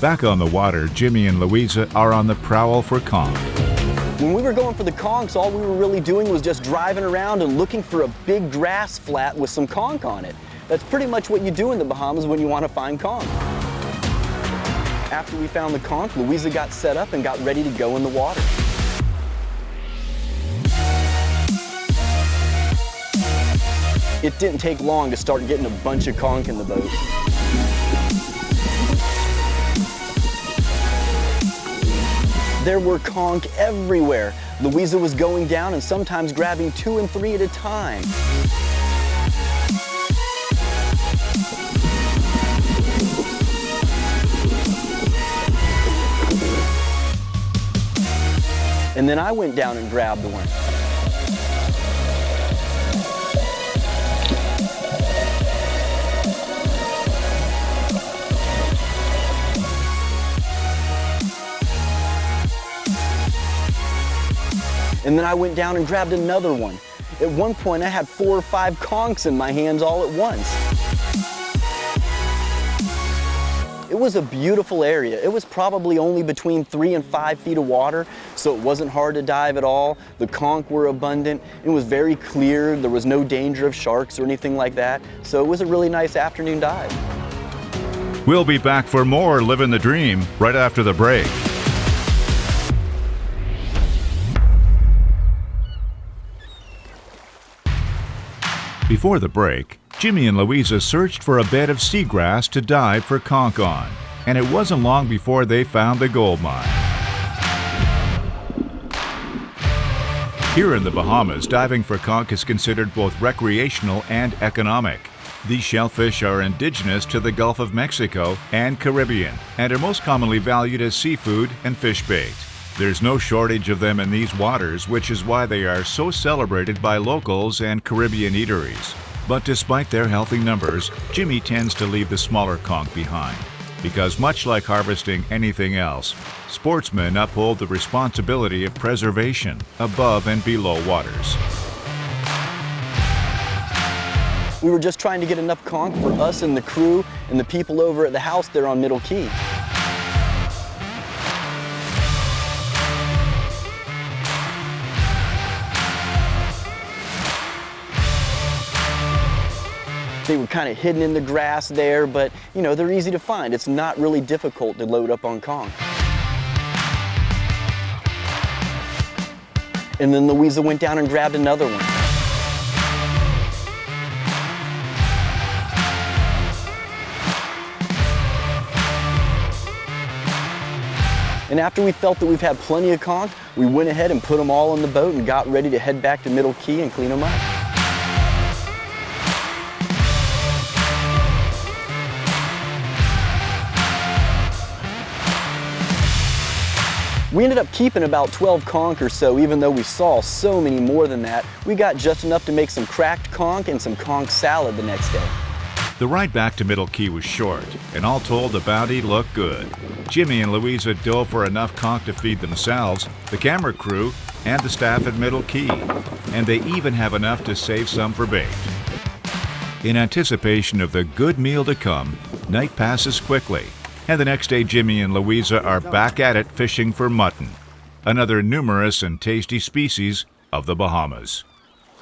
Back on the water, Jimmy and Luiza are on the prowl for conch. When we were going for the conchs, all we were really doing was just driving around and looking for a big grass flat with some conch on it. That's pretty much what you do in the Bahamas when you want to find conch. After we found the conch, Luiza got set up and got ready to go in the water. It didn't take long to start getting a bunch of conch in the boat. There were conch everywhere. Luiza was going down and sometimes grabbing 2 and 3 at a time. And then I went down and grabbed one. And then I went down and grabbed another one. At one point, I had 4 or 5 conchs in my hands all at once. It was a beautiful area. It was probably only between 3 and 5 feet of water, so it wasn't hard to dive at all. The conch were abundant. It was very clear. There was no danger of sharks or anything like that. So it was a really nice afternoon dive. We'll be back for more Livin the Dream right after the break. Before the break, Jimmy and Luiza searched for a bed of seagrass to dive for conch on, and it wasn't long before they found the gold mine. Here in the Bahamas, diving for conch is considered both recreational and economic. These shellfish are indigenous to the Gulf of Mexico and Caribbean, and are most commonly valued as seafood and fish bait. There's no shortage of them in these waters, which is why they are so celebrated by locals and Caribbean eateries. But despite their healthy numbers, Jimmy tends to leave the smaller conch behind, because much like harvesting anything else, sportsmen uphold the responsibility of preservation above and below waters. We were just trying to get enough conch for us and the crew and the people over at the house there on Middle Key. They were kind of hidden in the grass there, but you know, they're easy to find. It's not really difficult to load up on conch. And then Luiza went down and grabbed another one. And after we felt that we've had plenty of conch, we went ahead and put them all on the boat and got ready to head back to Middle Key and clean them up. We ended up keeping about 12 conch or so, even though we saw so many more than that. We got just enough to make some cracked conch and some conch salad the next day. The ride back to Middle Key was short, and all told the bounty looked good. Jimmy and Luiza dove for enough conch to feed themselves, the camera crew, and the staff at Middle Key. And they even have enough to save some for bait. In anticipation of the good meal to come, night passes quickly. And the next day, Jimmy and Luiza are back at it fishing for mutton, another numerous and tasty species of the Bahamas.